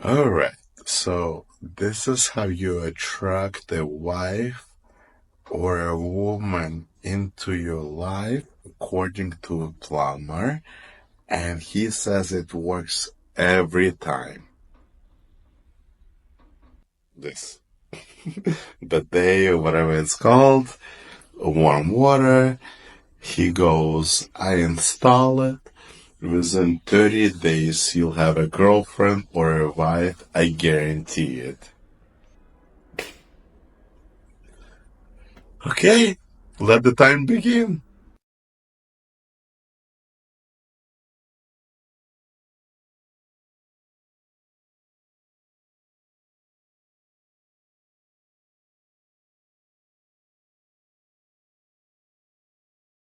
Alright, so this is how you attract a wife or a woman into your life according to a plumber, and he says it works every time. This bidet or whatever it's called, warm water. He goes, I install it. Within 30 days, you'll have a girlfriend or a wife. I guarantee it. Okay, let the time begin.